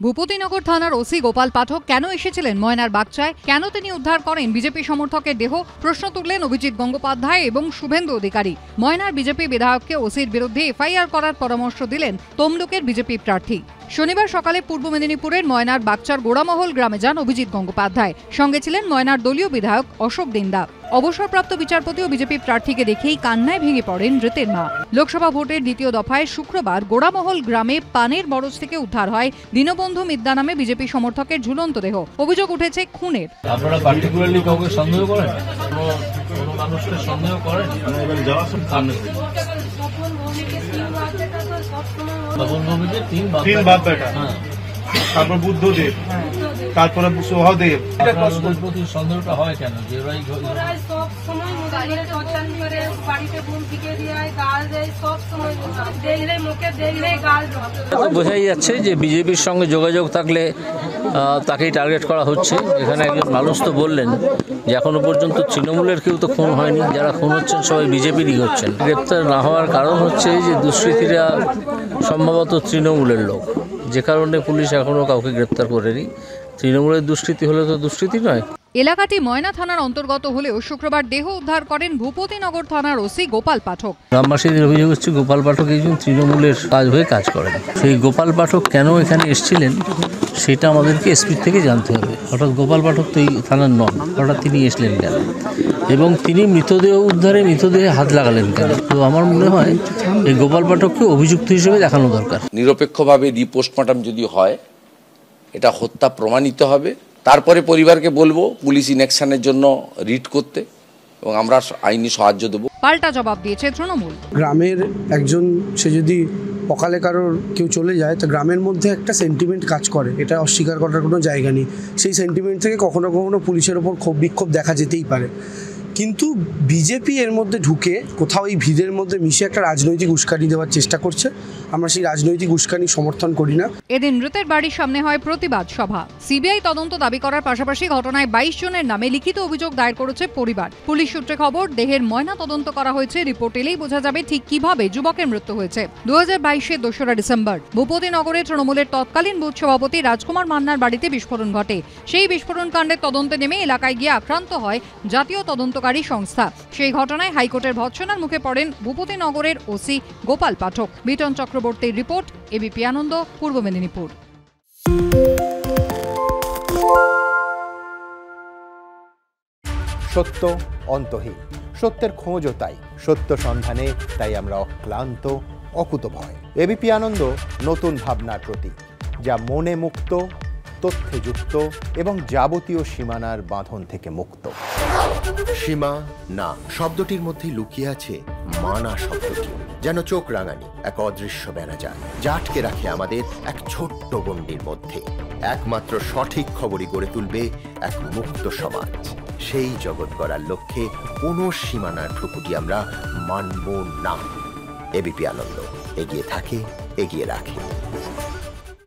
ভূপতিনগর থানার ওসি গোপাল পাঠক কেন এসেছিলেন ময়নার বাগচায়, কেন তিনি উদ্ধার করেন বিজেপি সমর্থকের দেহ, প্রশ্ন তুললেন অভিজিৎ গঙ্গোপাধ্যায় এবং শুভেন্দু অধিকারী। ময়নার বিজেপি বিধায়ককে ওসির বিরুদ্ধে এফআইআর করার পরামর্শ দিলেন তমলুকের বিজেপি প্রার্থী। শনিবার সকালে পূর্ব মেদিনীপুরের ময়নার বাগচার গোড়ামহল গ্রামে যান অভিজিৎ গঙ্গোপাধ্যায়। সঙ্গে ছিলেন ময়নার দলীয় বিধায়ক অশোক দিন্দা। অবসরপ্রাপ্ত বিচারপতি ও বিজেপি প্রার্থীকে দেখেই কান্নায় ভেঙে পড়েন মৃতের মা। লোকসভা ভোটের দ্বিতীয় দফায় শুক্রবার গোড়ামহল গ্রামে পানের বরজ থেকে উদ্ধার হয় দীনবন্ধু মিদ্যা নামে বিজেপি সমর্থকের ঝুলন্ত দেহ। অভিযোগ উঠেছে খুনের। আপনারা পার্টিকুলারলি কাউকে সন্দেহ করেন? কোনো মানুষকে সন্দেহ করেন? তপন ভৌমিকে তিন বাপ বেটা, তারপর বুদ্ধদেব, তারপরে সহদেব। ওদের প্রতি সন্দেহটা হয় কেন? যে বোঝাই যাচ্ছে যে বিজেপির সঙ্গে যোগাযোগ থাকলে তাকেই টার্গেট করা হচ্ছে। এখানে একজন মানুষ তো বললেন যে এখনো পর্যন্ত তৃণমূলের কেউ তো খুন হয়নি, যারা খুন হচ্ছেন সবাই বিজেপিরই হচ্ছেন। গ্রেপ্তার না হওয়ার কারণ হচ্ছে যে দুষ্কৃতীরা সম্ভবত তৃণমূলের লোক, যে কারণে পুলিশ এখনো কাউকে গ্রেপ্তার করেনি। তৃণমূলের দুষ্কৃতী হলে তো দুষ্কৃতী নয়। এলাকাটি ময়না থানার অন্তর্গত হলেও শুক্রবার দেহ উদ্ধার করেন ভূপতিনগর থানার ওসি গোপাল পাঠক। গ্রামবাসীদের অভিযোগ হচ্ছে গোপাল পাঠক একজন তৃণমূলের কাজ হয়ে কাজ করেন। সেই গোপাল পাঠক কেন এখানে এসেছিলেন সেটা আমাদেরকে এসপি থেকে জানতে হবে। হঠাৎ গোপাল পাঠক তো এই থানার নন, হঠাৎ তিনি এসলেন কেন এবং তিনি মৃতদেহ উদ্ধারে মৃতদেহে হাত লাগালেন কেন? তো আমার মনে হয় এই গোপাল পাঠককে অভিযুক্ত হিসেবে দেখানো দরকার। নিরপেক্ষভাবে রিপোস্টমর্টম যদি হয়, এটা হত্যা প্রমাণিত হবে, তারপরে পরিবারকে বলবো পুলিশ ইনঅ্যাকশনের জন্য রিট করতে এবং আমরা আইনি সাহায্য দেবো। পাল্টা জবাব দিয়েছে তৃণমূল। গ্রামের একজন সে যদি অকালে কারোর কেউ চলে যায় তো গ্রামের মধ্যে একটা সেন্টিমেন্ট কাজ করে, এটা অস্বীকার করার কোনো জায়গা নেই। সেই সেন্টিমেন্ট থেকে কখনো কখনো পুলিশের ওপর ক্ষোভ বিক্ষোভ দেখা যেতেই পারে, কিন্তু বিজেপি এর মধ্যে ঢুকে কোথাও এই ভিড়ের মধ্যে মিশে একটা রাজনৈতিক উস্কানি দেওয়ার চেষ্টা করছে। আমরা সেই রাজনৈতিক উস্কানি সমর্থন করি না। এদিন মৃতের বাড়ির সামনে হয় প্রতিবাদ সভা। সিবিআই তদন্ত দাবি করার পাশাপাশি ঘটনায় 22 জনের নামে লিখিত অভিযোগ দায়ের করেছে পরিবার। পুলিশ সূত্রে খবর, দেহের ময়না তদন্ত করা হয়েছে। রিপোর্ট এলেই বোঝা যাবে ঠিক কিভাবে যুবকের মৃত্যু হয়েছে। 2022-এর 2রা ডিসেম্বর ভূপতিনগরে তৃণমূলের তৎকালীন বুথ সভাপতি রাজকুমার মান্নার বাড়িতে বিস্ফোরণ ঘটে। সেই বিস্ফোরণ কাণ্ডের তদন্তে নেমে এলাকায় গিয়ে আক্রান্ত হয় জাতীয় তদন্তকারী সংস্থা। সেই ঘটনায় হাইকোর্টের ভৎসনার মুখে পড়েন ভূপতিনগরের ওসি গোপাল পাঠক। বিটন চক্রবর্তীর রিপোর্ট, এবিপি আনন্দ, পূর্ব মেদিনীপুর। সত্য অন্তহীন, সত্যের খোঁজও তাই, সত্য সন্ধানে তাই আমরা অক্লান্ত, অকুতভয়। এবিপি আনন্দ নতুন ভাবনার প্রতীক, যা মনে মুক্ত, তথ্যে যুক্ত এবং যাবতীয় সীমানার বাঁধন থেকে মুক্ত। সীমা না শব্দটির মধ্যে লুকিয়ে আছে মানা শব্দটি, যেন চোখ রাঙানি এক অদৃশ্য ব্যানাজার, যা আটকে রাখে আমাদের এক ছোট্ট গণ্ডির মধ্যে। একমাত্র সঠিক খবরই গড়ে তুলবে এক মুক্ত সমাজ। সেই জগৎ গড়ার লক্ষ্যে কোনো সীমানার ঠুকুটি আমরা মানব না। এবিপি আনন্দ এগিয়ে থাকে, এগিয়ে রাখে।